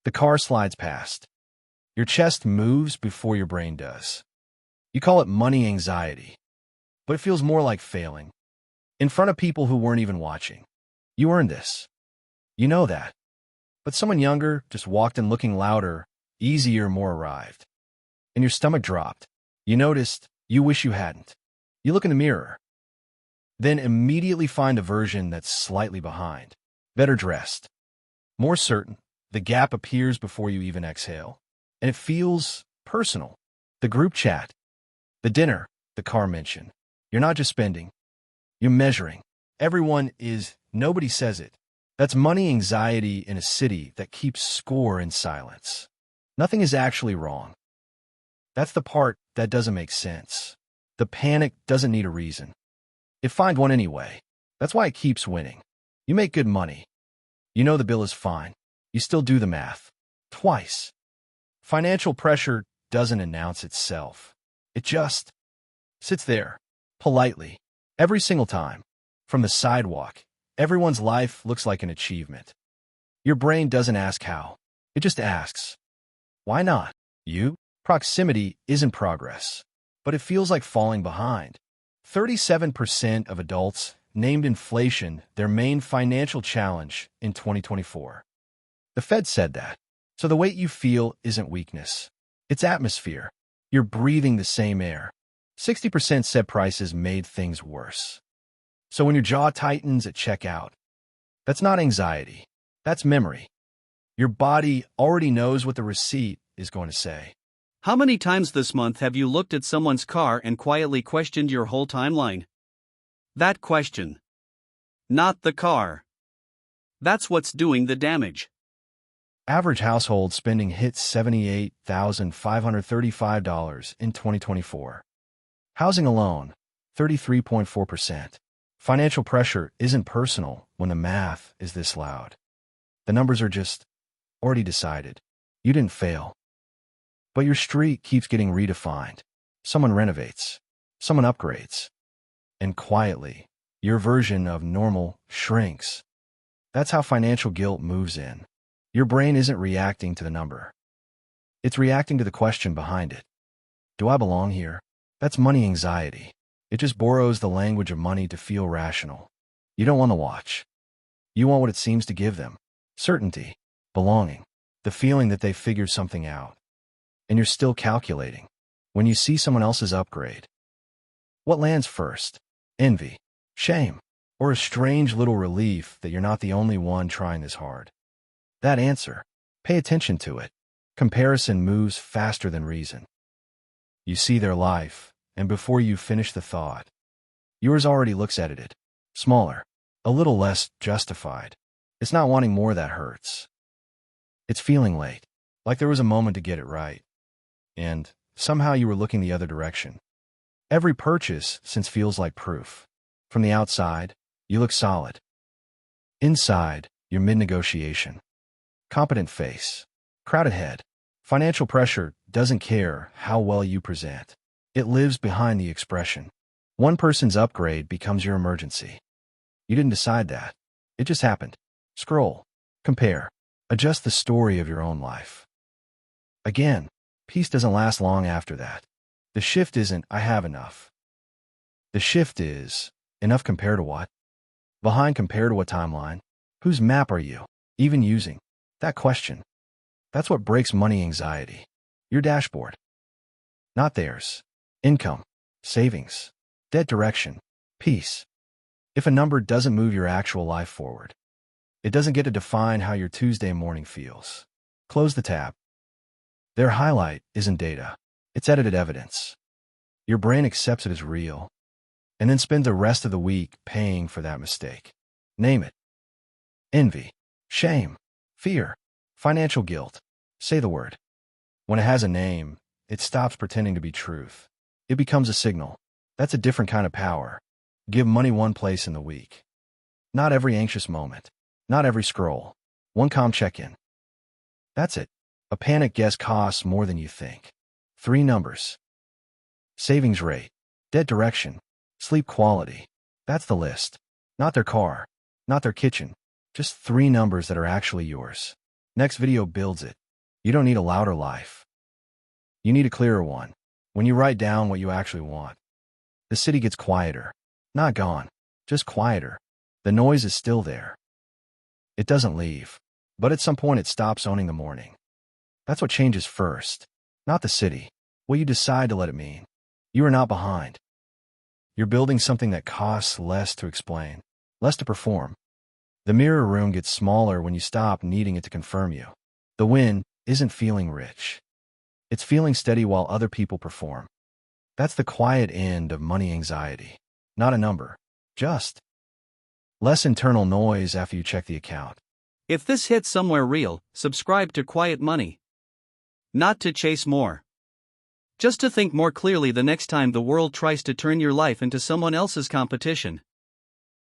The car slides past. Your chest moves before your brain does. You call it money anxiety, but it feels more like failing. In front of people who weren't even watching. You earned this. You know that. But someone younger just walked in looking louder, easier, more arrived. And your stomach dropped. You noticed, you wish you hadn't. You look in the mirror. Then immediately find a version that's slightly behind. Better dressed. More certain. The gap appears before you even exhale. And it feels personal. The group chat. The dinner. The car mention. You're not just spending. You're measuring. Everyone is. Nobody says it. That's money anxiety in a city that keeps score in silence. Nothing is actually wrong. That's the part that doesn't make sense. The panic doesn't need a reason. It finds one anyway. That's why it keeps winning. You make good money. You know the bill is fine. You still do the math. Twice. Financial pressure doesn't announce itself. It just sits there, politely, every single time. From the sidewalk, everyone's life looks like an achievement. Your brain doesn't ask how. It just asks, why not? You? Proximity isn't progress, but it feels like falling behind. 37% of adults named inflation their main financial challenge in 2024. The Fed said that. So the weight you feel isn't weakness. It's atmosphere. You're breathing the same air. 60% said prices made things worse. So when your jaw tightens at checkout, that's not anxiety. That's memory. Your body already knows what the receipt is going to say. How many times this month have you looked at someone's car and quietly questioned your whole timeline? That question. Not the car. That's what's doing the damage. Average household spending hit $78,535 in 2024. Housing alone, 33.4%. Financial pressure isn't personal when the math is this loud. The numbers are just already decided. You didn't fail. But your street keeps getting redefined. Someone renovates. Someone upgrades. And quietly, your version of normal shrinks. That's how financial guilt moves in. Your brain isn't reacting to the number. It's reacting to the question behind it. Do I belong here? That's money anxiety. It just borrows the language of money to feel rational. You don't want to watch. You want what it seems to give them. Certainty. Belonging. The feeling that they figured something out. And you're still calculating. When you see someone else's upgrade, what lands first? Envy, shame, or a strange little relief that you're not the only one trying this hard? That answer, pay attention to it. Comparison moves faster than reason. You see their life, and before you finish the thought, yours already looks edited, smaller, a little less justified. It's not wanting more that hurts. It's feeling late, like there was a moment to get it right. And somehow you were looking the other direction. Every purchase since feels like proof. From the outside, you look solid. Inside, you're mid-negotiation. Competent face. Crowded head. Financial pressure doesn't care how well you present. It lives behind the expression. One person's upgrade becomes your emergency. You didn't decide that. It just happened. Scroll. Compare. Adjust the story of your own life. Again, peace doesn't last long after that. The shift isn't, I have enough. The shift is, enough compared to what? Behind compared to what timeline? Whose map are you even using? That question. That's what breaks money anxiety. Your dashboard. Not theirs. Income. Savings. Debt direction. Peace. If a number doesn't move your actual life forward, it doesn't get to define how your Tuesday morning feels. Close the tab. Their highlight isn't data. It's edited evidence. Your brain accepts it as real, and then spends the rest of the week paying for that mistake. Name it. Envy, shame, fear, financial guilt. Say the word. When it has a name, it stops pretending to be truth. It becomes a signal. That's a different kind of power. Give money one place in the week. Not every anxious moment. Not every scroll. One calm check-in. That's it. A panic guess costs more than you think. 3 numbers. Savings rate, debt direction, sleep quality. That's the list. Not their car, not their kitchen. Just 3 numbers that are actually yours. Next video builds it. You don't need a louder life. You need a clearer one. When you write down what you actually want, the city gets quieter. Not gone, just quieter. The noise is still there. It doesn't leave, but at some point it stops owning the morning. That's what changes first, not the city. What you decide to let it mean. You are not behind. You're building something that costs less to explain, less to perform. The mirror room gets smaller when you stop needing it to confirm you. The win isn't feeling rich. It's feeling steady while other people perform. That's the quiet end of money anxiety. Not a number, just less internal noise after you check the account. If this hits somewhere real, subscribe to Quiet Money. Not to chase more. Just to think more clearly the next time the world tries to turn your life into someone else's competition.